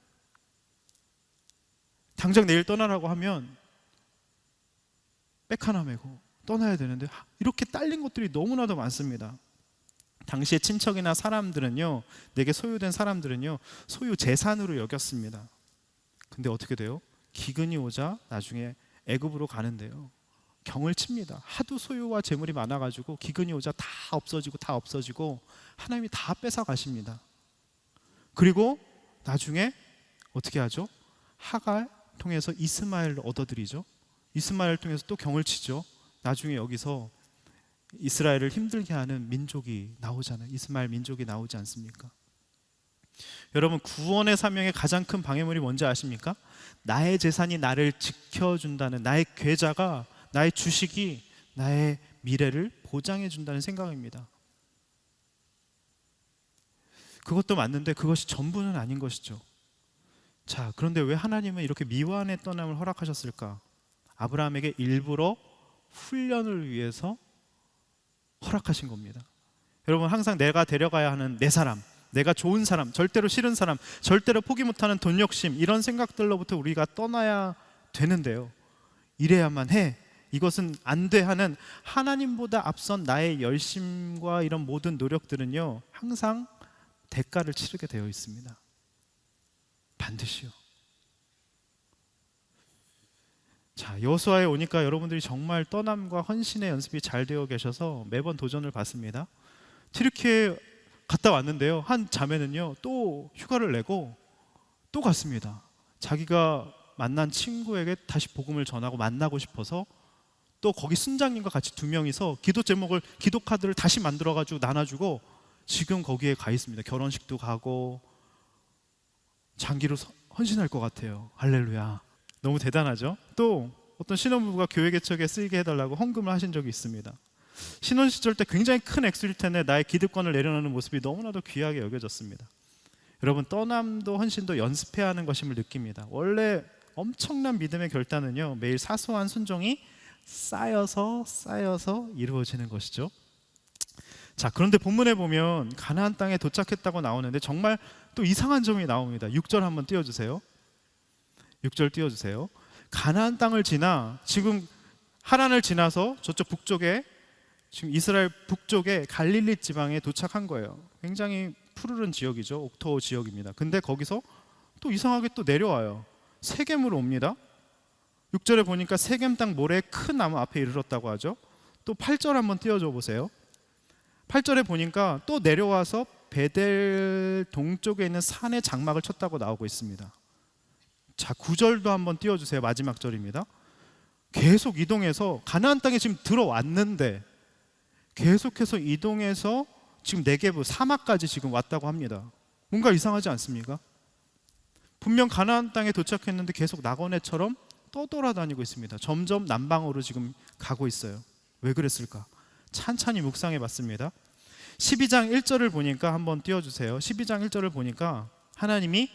당장 내일 떠나라고 하면 백 하나 메고 떠나야 되는데 이렇게 딸린 것들이 너무나도 많습니다. 당시의 친척이나 사람들은요, 내게 소유된 사람들은요 소유 재산으로 여겼습니다. 근데 어떻게 돼요? 기근이 오자 나중에 애굽으로 가는데요, 경을 칩니다. 하도 소유와 재물이 많아가지고 기근이 오자 다 없어지고 하나님이 다 뺏어 가십니다. 그리고 나중에 어떻게 하죠? 하갈 통해서 이스마엘을 얻어들이죠. 이스마엘을 통해서 또 경을 치죠. 나중에 여기서 이스라엘을 힘들게 하는 민족이 나오잖아요. 이스마엘 민족이 나오지 않습니까? 여러분, 구원의 사명의 가장 큰 방해물이 뭔지 아십니까? 나의 재산이 나를 지켜준다는, 나의 계좌가, 나의 주식이 나의 미래를 보장해 준다는 생각입니다. 그것도 맞는데 그것이 전부는 아닌 것이죠. 자, 그런데 왜 하나님은 이렇게 미완의 떠남을 허락하셨을까? 아브라함에게 일부러 훈련을 위해서 허락하신 겁니다. 여러분, 항상 내가 데려가야 하는 내 사람, 내가 좋은 사람, 절대로 싫은 사람, 절대로 포기 못하는 돈 욕심, 이런 생각들로부터 우리가 떠나야 되는데요, 이래야만 해, 이것은 안 돼 하는 하나님보다 앞선 나의 열심과 이런 모든 노력들은요 항상 대가를 치르게 되어 있습니다. 반드시요. 자, 여호수아에 오니까 여러분들이 정말 떠남과 헌신의 연습이 잘 되어 계셔서 매번 도전을 받습니다. 튀르키예 갔다 왔는데요, 한 자매는요 또 휴가를 내고 또 갔습니다. 자기가 만난 친구에게 다시 복음을 전하고 만나고 싶어서 또 거기 순장님과 같이 두 명이서 기도 제목을, 기도 카드를 다시 만들어가지고 나눠주고 지금 거기에 가 있습니다. 결혼식도 가고 장기로 헌신할 것 같아요. 할렐루야. 너무 대단하죠? 또 어떤 신혼부부가 교회 개척에 쓰이게 해달라고 헌금을 하신 적이 있습니다. 신혼 시절 때 굉장히 큰 액수일 텐데 나의 기득권을 내려놓는 모습이 너무나도 귀하게 여겨졌습니다. 여러분, 떠남도 헌신도 연습해야 하는 것임을 느낍니다. 원래 엄청난 믿음의 결단은요 매일 사소한 순종이 쌓여서 이루어지는 것이죠. 자, 그런데 본문에 보면 가나안 땅에 도착했다고 나오는데 정말 또 이상한 점이 나옵니다. 6절 한번 띄워주세요. 6절 띄워주세요. 가나안 땅을 지나 지금 하란을 지나서 저쪽 북쪽에, 지금 이스라엘 북쪽에 갈릴리 지방에 도착한 거예요. 굉장히 푸르른 지역이죠. 옥토 지역입니다. 근데 거기서 또 이상하게 또 내려와요. 세겜으로 옵니다. 6절에 보니까 세겜 땅 모래의 큰 나무 앞에 이르렀다고 하죠. 또 8절 한번 띄워줘 보세요. 8절에 보니까 또 내려와서 베델 동쪽에 있는 산에 장막을 쳤다고 나오고 있습니다. 자, 9절도 한번 띄워주세요. 마지막 절입니다. 계속 이동해서 가나안 땅에 지금 들어왔는데 계속해서 이동해서 지금 네게브 사막까지 지금 왔다고 합니다. 뭔가 이상하지 않습니까? 분명 가나안 땅에 도착했는데 계속 낙원해처럼 떠돌아다니고 있습니다. 점점 남방으로 지금 가고 있어요. 왜 그랬을까? 찬찬히 묵상해 봤습니다. 12장 1절을 보니까 한번 띄워주세요. 12장 1절을 보니까 하나님이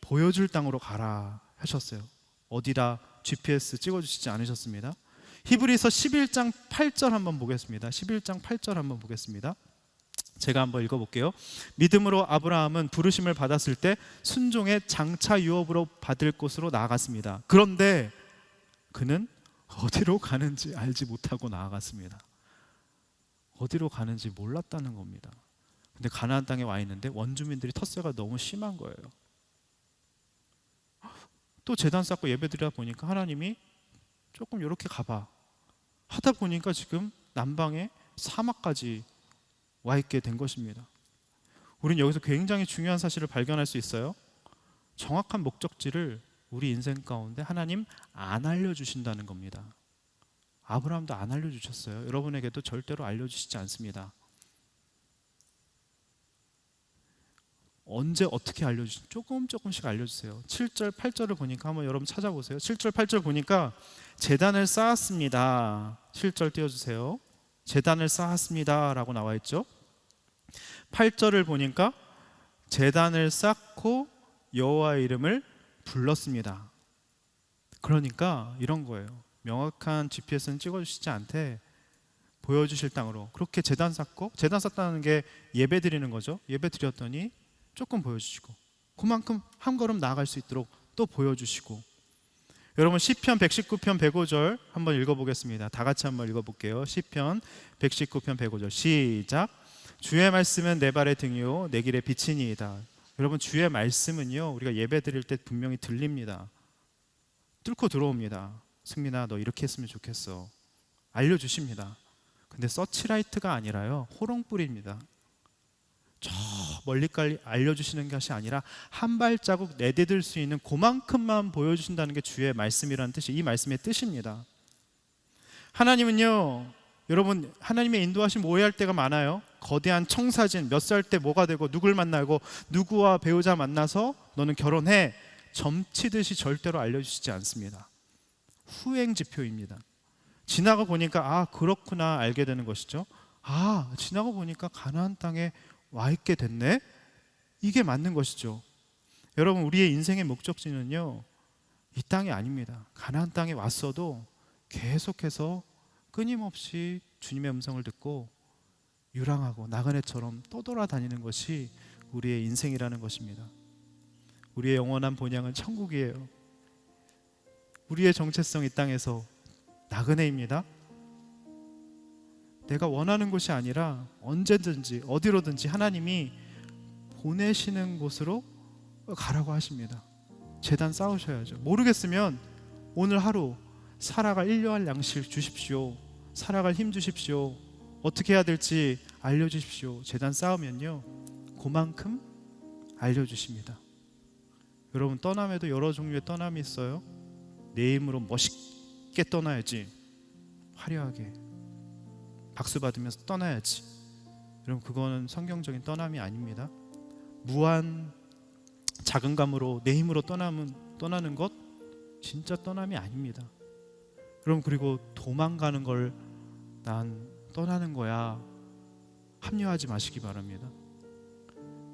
보여줄 땅으로 가라 하셨어요. 어디다 GPS 찍어주시지 않으셨습니다. 히브리서 11장 8절 한번 보겠습니다. 11장 8절 한번 보겠습니다. 제가 한번 읽어볼게요. 믿음으로 아브라함은 부르심을 받았을 때 순종의 장차 유업으로 받을 곳으로 나아갔습니다. 그런데 그는 어디로 가는지 알지 못하고 나아갔습니다. 어디로 가는지 몰랐다는 겁니다. 근데 가나안 땅에 와 있는데 원주민들이 텃세가 너무 심한 거예요. 또 제단 쌓고 예배드리다 보니까 하나님이 조금 이렇게 가봐 하다 보니까 지금 남방에 사막까지 와 있게 된 것입니다. 우리는 여기서 굉장히 중요한 사실을 발견할 수 있어요. 정확한 목적지를 우리 인생 가운데 하나님 안 알려주신다는 겁니다. 아브라함도 안 알려주셨어요. 여러분에게도 절대로 알려주시지 않습니다. 언제 어떻게 알려주시죠? 조금씩 알려주세요. 7절 8절을 보니까 한번 여러분 찾아보세요. 7절 8절 보니까 제단을 쌓았습니다. 7절 띄워주세요. 제단을 쌓았습니다 라고 나와 있죠. 8절을 보니까 제단을 쌓고 여호와의 이름을 불렀습니다. 그러니까 이런 거예요. 명확한 GPS는 찍어주시지 않되 보여주실 땅으로 그렇게 제단 쌓고, 제단 쌓다는 게 예배 드리는 거죠. 예배 드렸더니 조금 보여주시고 그만큼 한 걸음 나아갈 수 있도록 또 보여주시고. 여러분 시편 119편 105절 한번 읽어보겠습니다. 다 같이 한번 읽어볼게요. 시편 119편 105절 시작. 주의 말씀은 내 발의 등이요 내 길의 빛이니이다. 여러분 주의 말씀은요 우리가 예배 드릴 때 분명히 들립니다. 뚫고 들어옵니다. 승민아 너 이렇게 했으면 좋겠어 알려주십니다. 근데 서치라이트가 아니라요 호롱불입니다. 저 멀리까지 알려주시는 것이 아니라 한 발자국 내디딜 수 있는 그만큼만 보여주신다는 게 주의 말씀이라는 뜻이, 이 말씀의 뜻입니다. 하나님은요 여러분 하나님의 인도하심 오해할 때가 많아요. 거대한 청사진, 몇 살 때 뭐가 되고 누굴 만나고 누구와 배우자 만나서 너는 결혼해, 점치듯이 절대로 알려주시지 않습니다. 후행지표입니다. 지나가 보니까 아 그렇구나 알게 되는 것이죠. 아 지나가 보니까 가나안 땅에 와 있게 됐네. 이게 맞는 것이죠. 여러분 우리의 인생의 목적지는요 이 땅이 아닙니다. 가나안 땅에 왔어도 계속해서 끊임없이 주님의 음성을 듣고 유랑하고 나그네처럼 떠돌아다니는 것이 우리의 인생이라는 것입니다. 우리의 영원한 본향은 천국이에요. 우리의 정체성 이 땅에서 나그네입니다. 내가 원하는 곳이 아니라 언제든지 어디로든지 하나님이 보내시는 곳으로 가라고 하십니다. 제단 쌓으셔야죠. 모르겠으면 오늘 하루 살아갈 일용할 양식 주십시오. 살아갈 힘 주십시오. 어떻게 해야 될지 알려주십시오. 제단 쌓으면요 그만큼 알려주십니다. 여러분 떠남에도 여러 종류의 떠남이 있어요. 내 힘으로 멋있게 떠나야지, 화려하게 박수 받으면서 떠나야지. 여러분 그거는 성경적인 떠남이 아닙니다. 무한 자긍감으로 내 힘으로 떠나는 것 진짜 떠남이 아닙니다. 여러분 그리고 도망가는 걸 난 떠나는 거야 합리화하지 마시기 바랍니다.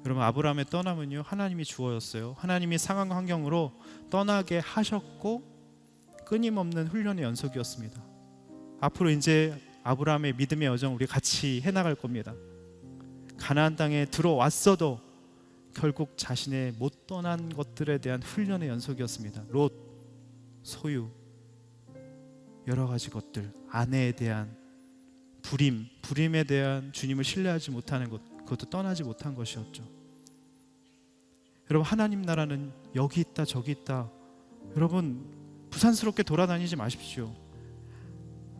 여러분 아브라함의 떠남은요 하나님이 주어였어요. 하나님이 상황 환경으로 떠나게 하셨고 끊임없는 훈련의 연속이었습니다. 앞으로 이제 아브라함의 믿음의 여정 우리 같이 해나갈 겁니다. 가나안 땅에 들어왔어도 결국 자신의 못 떠난 것들에 대한 훈련의 연속이었습니다. 롯, 소유, 여러 가지 것들, 아내에 대한 불임에 대한 주님을 신뢰하지 못하는 것, 그것도 떠나지 못한 것이었죠. 여러분 하나님 나라는 여기 있다 저기 있다. 여러분 부산스럽게 돌아다니지 마십시오.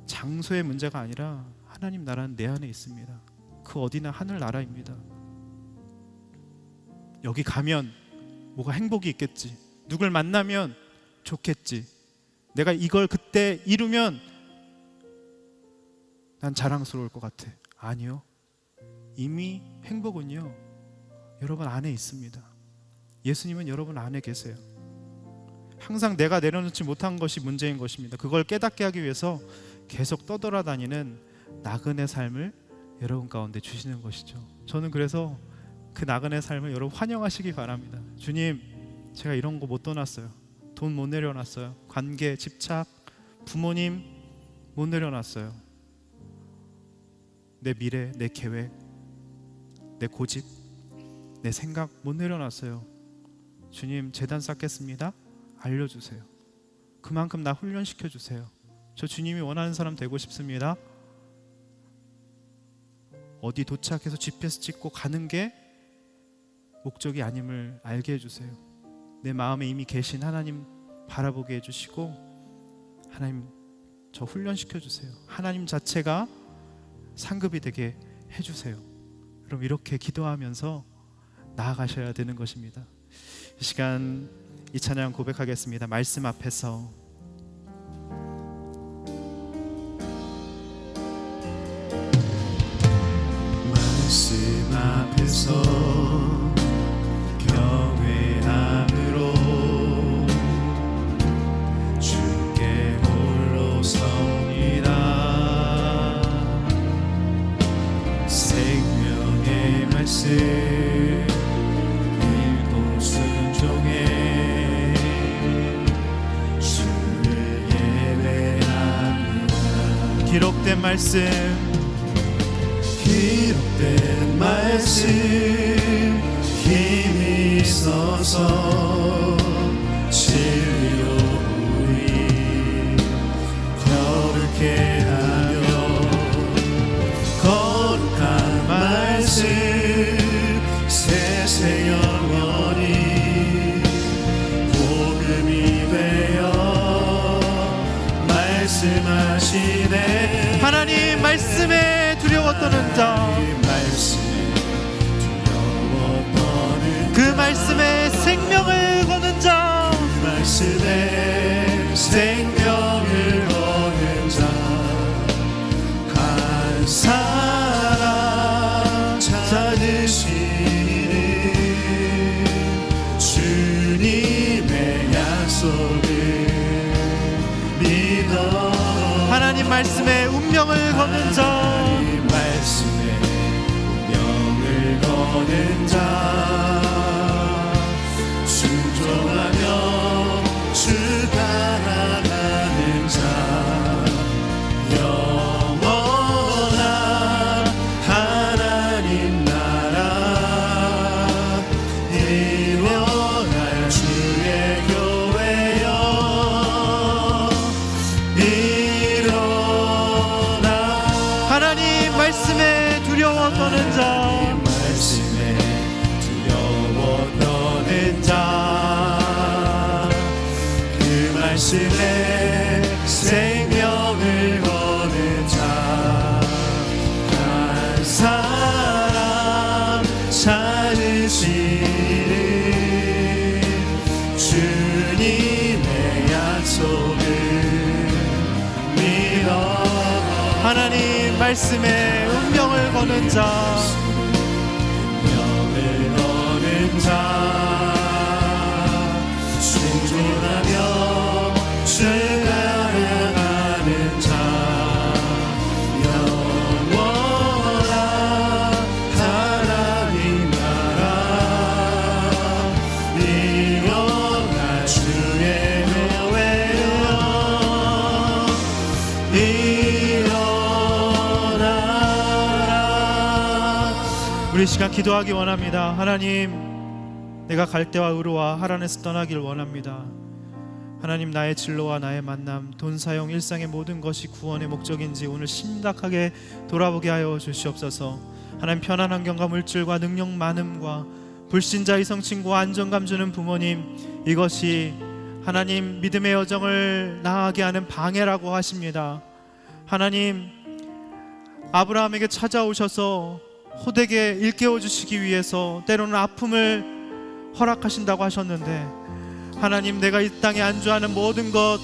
장소의 문제가 아니라 하나님 나라는 내 안에 있습니다. 그 어디나 하늘 나라입니다. 여기 가면 뭐가 행복이 있겠지, 누굴 만나면 좋겠지, 내가 이걸 그때 이루면 난 자랑스러울 것 같아. 아니요, 이미 행복은요 여러분 안에 있습니다. 예수님은 여러분 안에 계세요. 항상 내가 내려놓지 못한 것이 문제인 것입니다. 그걸 깨닫게 하기 위해서 계속 떠돌아다니는 나그네 삶을 여러분 가운데 주시는 것이죠. 저는 그래서 그 나그네 삶을 여러분 환영하시기 바랍니다. 주님 제가 이런 거 못 떠났어요. 돈 못 내려놨어요. 관계, 집착, 부모님 못 내려놨어요. 내 미래, 내 계획 내 고집, 내 생각 못 내려놨어요. 주님, 제단 쌓겠습니다. 알려주세요. 그만큼 나 훈련시켜 주세요. 저 주님이 원하는 사람 되고 싶습니다. 어디 도착해서 GPS 찍고 가는 게 목적이 아님을 알게 해주세요. 내 마음에 이미 계신 하나님 바라보게 해주시고, 하나님 저 훈련시켜 주세요. 하나님 자체가 상급이 되게 해주세요. 그럼 이렇게 기도하면서 나아가셔야 되는 것입니다. 이 시간 이 찬양 고백하겠습니다. 말씀 앞에서. 말씀 앞에서 경외함으로 주께 홀로 섭니다. 생명의 말씀 읽고 순종해 주를 예배합니다. 기록된 말씀, 기록된 말씀 힘이 있어서 진리로 우리 거룩해 하며, 거룩한 말씀 세세 영원히 복음이 되어 말씀하시네. 하나님 말씀에 두려워 떠는 자, 그 말씀에 생명을 거는 자, 그 말씀에 생명을 거는 자, 간 사람 찾으시는 주님의 약속을 믿어. 하나님 말씀에 운명을 거는 자, 거는 자, 순종하며 주 따라가는 자, 영원한 하나님 나라 일어날 주의 교회여 일어나. 하나님 말씀에 두려워 떠는 자, 그 말씀에 생명을 거는 자, 한 사람 찾으시는 주님의 약속을 믿어. 하나님 말씀에 운명을 거는 자, 운명을 거는 자, 순종하며 주가 향하는 자, 영원한 하나님 나라 일어날 주의 교회여 일어나라. 우리 시간 기도하기 원합니다. 하나님, 내가 갈대와 의로와 하란에서 떠나길 원합니다. 하나님, 나의 진로와 나의 만남, 돈 사용, 일상의 모든 것이 구원의 목적인지 오늘 심각하게 돌아보게 하여 주시옵소서. 하나님, 편한 환경과 물질과 능력 많음과 불신자 이성 친구와 안정감 주는 부모님, 이것이 하나님 믿음의 여정을 나아가게 하는 방해라고 하십니다. 하나님, 아브라함에게 찾아오셔서 호되게 일깨워 주시기 위해서 때로는 아픔을 허락하신다고 하셨는데, 하나님, 내가 이 땅에 안주하는 모든 것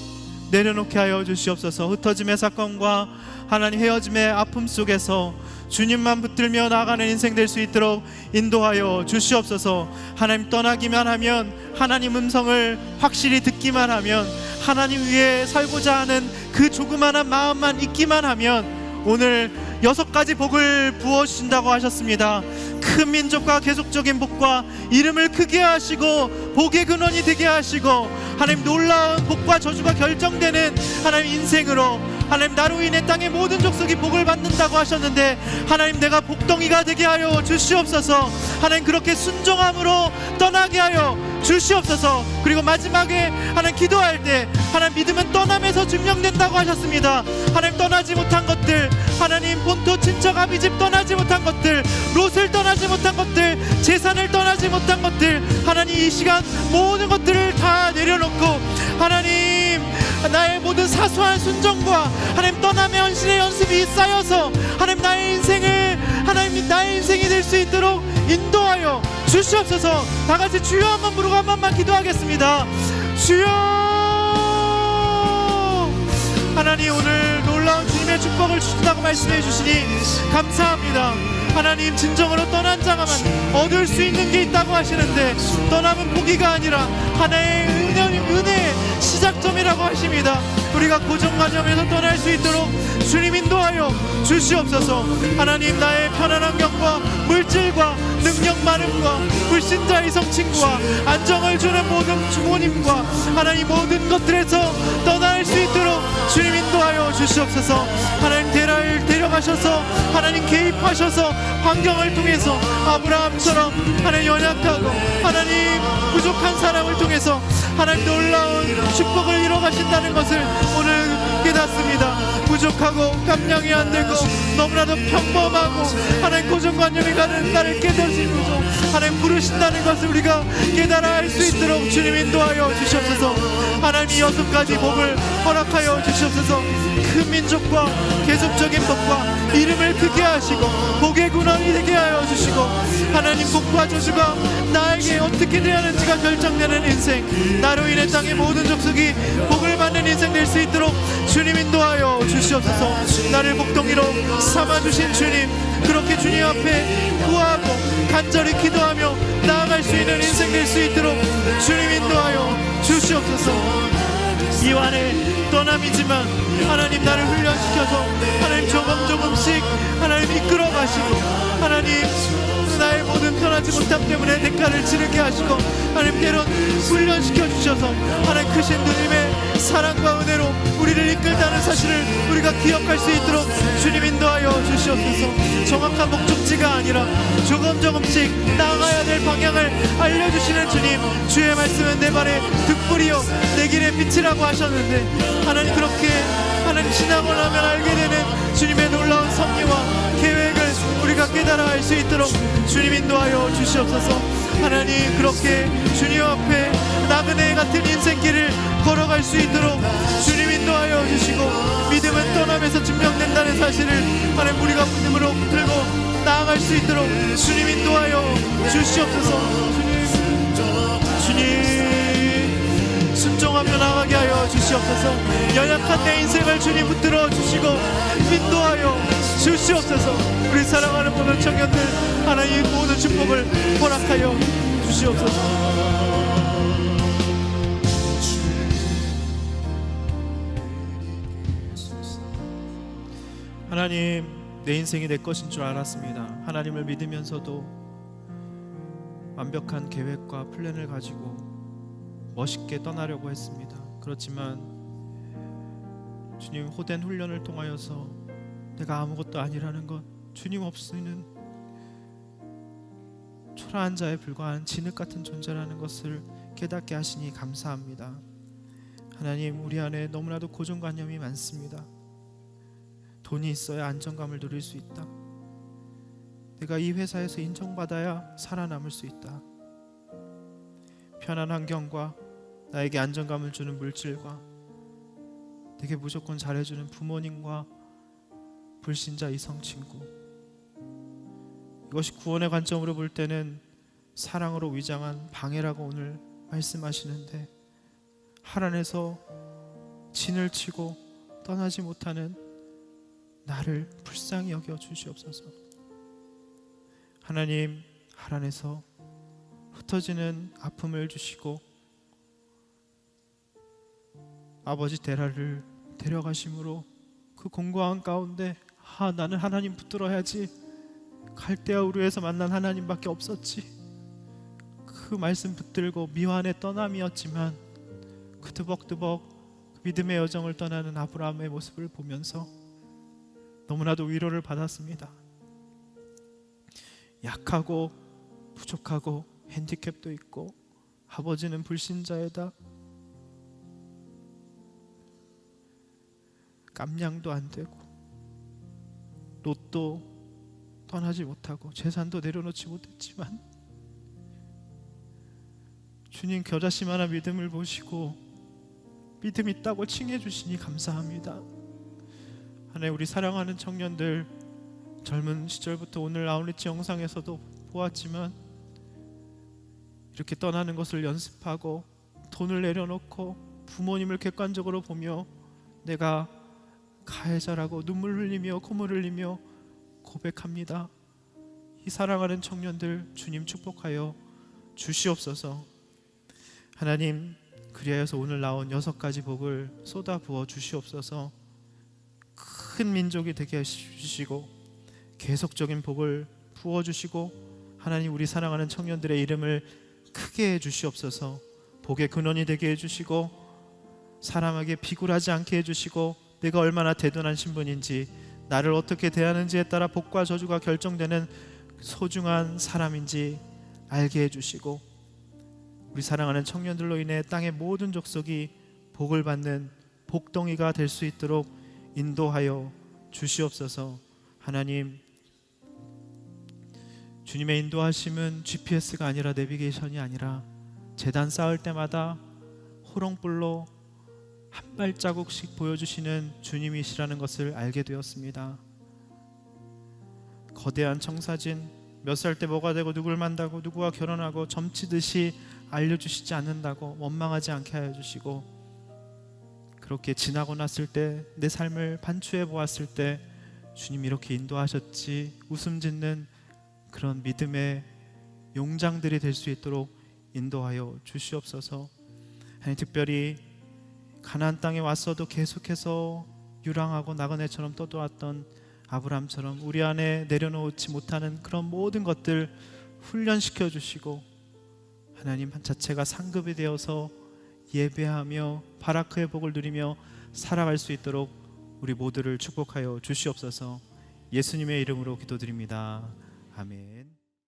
내려놓게 하여 주시옵소서. 흩어짐의 사건과 하나님 헤어짐의 아픔 속에서 주님만 붙들며 나아가는 인생 될 수 있도록 인도하여 주시옵소서. 하나님, 떠나기만 하면, 하나님 음성을 확실히 듣기만 하면, 하나님 위에 살고자 하는 그 조그마한 마음만 있기만 하면 오늘 6가지 복을 부어주신다고 하셨습니다. 큰 민족과 계속적인 복과 이름을 크게 하시고 복의 근원이 되게 하시고 하나님 놀라운 복과 저주가 결정되는 하나님 인생으로 하나님 나로 인해 땅의 모든 족속이 복을 받는다고 하셨는데 하나님 내가 복덩이가 되게 하여 주시옵소서. 하나님 그렇게 순종함으로 떠나게 하여 주시옵소서. 그리고 마지막에 하나님 기도할 때 하나님 믿음은 떠남에서 증명된다고 하셨습니다. 하나님 떠나지 못한 것들, 하나님 본토 친척 아비집 떠나지 못한 것들, 롯을 떠나지 못한 것들, 재산을 떠나지 못한 것들, 하나님 이 시간 모든 것들을 다 내려놓고 하나님 나의 모든 사소한 순종과 하나님 떠남의 헌신의 연습이 쌓여서 하나님 나의 인생을 하나님 나의 인생이 될 수 있도록 인도하여 주시옵소서. 다 같이 주여 한번 부르고 한 번만 기도하겠습니다. 주여. 하나님 오늘 놀라운 주님의 축복을 주신다고 말씀해 주시니 감사합니다. 하나님 진정으로 떠난 자가만 얻을 수 있는 게 있다고 하시는데 떠남은 포기가 아니라 하나의 은혜의 시작점이라고 하십니다. 우리가 고정관념에서 떠날 수 있도록 주님 인도하여 주시옵소서. 하나님 나의 편한 환경과 물질과 능력 많음과 불신자의 성친구와 안정을 주는 모든 주모님과 하나님 모든 것들에서 떠날 수 있도록 주님 인도하여 주시옵소서. 하나님 데라를 데려가셔서 하나님 개입하셔서 환경을 통해서 아브라함처럼 하나님 연약하고 하나님 부족한 사람을 통해서 하나님 놀라운 축복을 이뤄가신다는 것을 오늘 깨닫습니다. 부족하고 감량이 안 되고 너무나도 평범하고 하나님 고정관념이 가는 나를 깨달으시고 하나님 부르신다는 것을 우리가 깨달아 알 수 있도록 주님 인도하여 주시옵소서. 하나님 이 6가지 복을 허락하여 주시옵소서. 큰 민족과 계속적인 복과 이름을 크게 하시고 복의 근원이 되게 하여 주시고 하나님 복과 저주가 나에게 어떻게 대하는지가 결정되는 인생, 나로 인해 땅의 모든 족속이 복을 받는 인생 될 수 있도록 주님 인도하여 주시옵소서. 나를 복덩이로 삼아주신 주님, 그렇게 주님 앞에 구하고 간절히 기도하며 나아갈 수 있는 인생 될 수 있도록 주님 인도하여 주시옵소서. 이완의 떠남이지만 하나님 나를 훈련시켜서 하나님 조금씩 하나님 이끌어 가시고 하나님 나의 모든 편하지 못함 때문에 대가를 치르게 하시고 하나님 때론 훈련시켜 주셔서 하나님 크신 주님의 사랑과 은혜로 우리를 이끌다는 사실을 우리가 기억할 수 있도록 주님 인도하여 주시옵소서. 정확한 목적지가 아니라 조금씩 나아가야 될 방향을 알려주시는 주님, 주의 말씀은 내 발의 등불이요 내 길의 빛이라고 하셨는데 하나님 그렇게 하나님 지나고 나면 알게 되는 주님의 놀라운 섭리와 계획을 우리가 깨달아 알 수 있도록 주님 인도하여 주시옵소서. 하나님 그렇게 주님 앞에 나그네 같은 인생길을 걸어갈 수 있도록 주님 인도하여 주시고 믿음은 떠남에서 증명된다는 사실을 하나님 우리가 믿음으로 들고 나아갈 수 있도록 주님 인도하여 주시옵소서. 주님 순종하며 나가게 하여 주시옵소서. 연약한 내 인생을 주님 붙들어 주시고 인도하여 주시옵소서. 우리 사랑하는 모든 청년들 하나님 모든 축복을 허락하여 주시옵소서. 하나님 내 인생이 내 것인 줄 알았습니다. 하나님을 믿으면서도 완벽한 계획과 플랜을 가지고 멋있게 떠나려고 했습니다. 그렇지만 주님 호된 훈련을 통하여서 내가 아무것도 아니라는 것, 주님 없이는 초라한 자에 불과한 진흙 같은 존재라는 것을 깨닫게 하시니 감사합니다. 하나님 우리 안에 너무나도 고정관념이 많습니다. 돈이 있어야 안정감을 누릴 수 있다. 내가 이 회사에서 인정받아야 살아남을 수 있다. 편한 환경과 나에게 안정감을 주는 물질과 내게 무조건 잘해주는 부모님과 불신자 이성친구, 이것이 구원의 관점으로 볼 때는 사랑으로 위장한 방해라고 오늘 말씀하시는데 하란에서 진을 치고 떠나지 못하는 나를 불쌍히 여겨 주시옵소서. 하나님 하란에서 흩어지는 아픔을 주시고 아버지 데라를 데려가심으로 그 공고한 가운데 나는 하나님 붙들어야지. 갈대아 우르에서 만난 하나님밖에 없었지. 그 말씀 붙들고 미완의 떠남이었지만 그드벅드벅 믿음의 여정을 떠나는 아브라함의 모습을 보면서 너무나도 위로를 받았습니다. 약하고 부족하고 핸디캡도 있고 아버지는 불신자에다 깜냥도 안 되고 롯도 떠나지 못하고 재산도 내려놓지 못했지만 주님 겨자씨만한 믿음을 보시고 믿음 있다고 칭해 주시니 감사합니다. 하나님, 우리 사랑하는 청년들 젊은 시절부터 오늘 아웃리치 영상에서도 보았지만 이렇게 떠나는 것을 연습하고 돈을 내려놓고 부모님을 객관적으로 보며 내가 가해자라고 눈물 흘리며 콧물 흘리며 고백합니다. 이 사랑하는 청년들 주님 축복하여 주시옵소서. 하나님, 그리하여서 오늘 나온 6가지 복을 쏟아 부어 주시옵소서. 큰 민족이 되게 해주시고 계속적인 복을 부어주시고 하나님, 우리 사랑하는 청년들의 이름을 크게 해주시옵소서. 복의 근원이 되게 해주시고 사람에게 비굴하지 않게 해주시고 내가 얼마나 대단한 신분인지 나를 어떻게 대하는지에 따라 복과 저주가 결정되는 소중한 사람인지 알게 해주시고 우리 사랑하는 청년들로 인해 땅의 모든 족속이 복을 받는 복덩이가 될 수 있도록 인도하여 주시옵소서. 하나님, 주님의 인도하심은 GPS가 아니라 내비게이션이 아니라 제단 쌓을 때마다 호롱불로 한 발자국씩 보여주시는 주님이시라는 것을 알게 되었습니다. 거대한 청사진, 몇 살 때 뭐가 되고 누굴 만나고 누구와 결혼하고 점치듯이 알려주시지 않는다고 원망하지 않게 하여 주시고 그렇게 지나고 났을 때 내 삶을 반추해 보았을 때 주님 이렇게 인도하셨지 웃음 짓는 그런 믿음의 용장들이 될 수 있도록 인도하여 주시옵소서. 하나님, 특별히 가나안 땅에 왔어도 계속해서 유랑하고 나그네처럼 떠돌았던 아브라함처럼 우리 안에 내려놓지 못하는 그런 모든 것들 훈련시켜 주시고 하나님 한 자체가 상급이 되어서 예배하며 바라크의 복을 누리며 살아갈 수 있도록 우리 모두를 축복하여 주시옵소서. 예수님의 이름으로 기도드립니다. 아멘.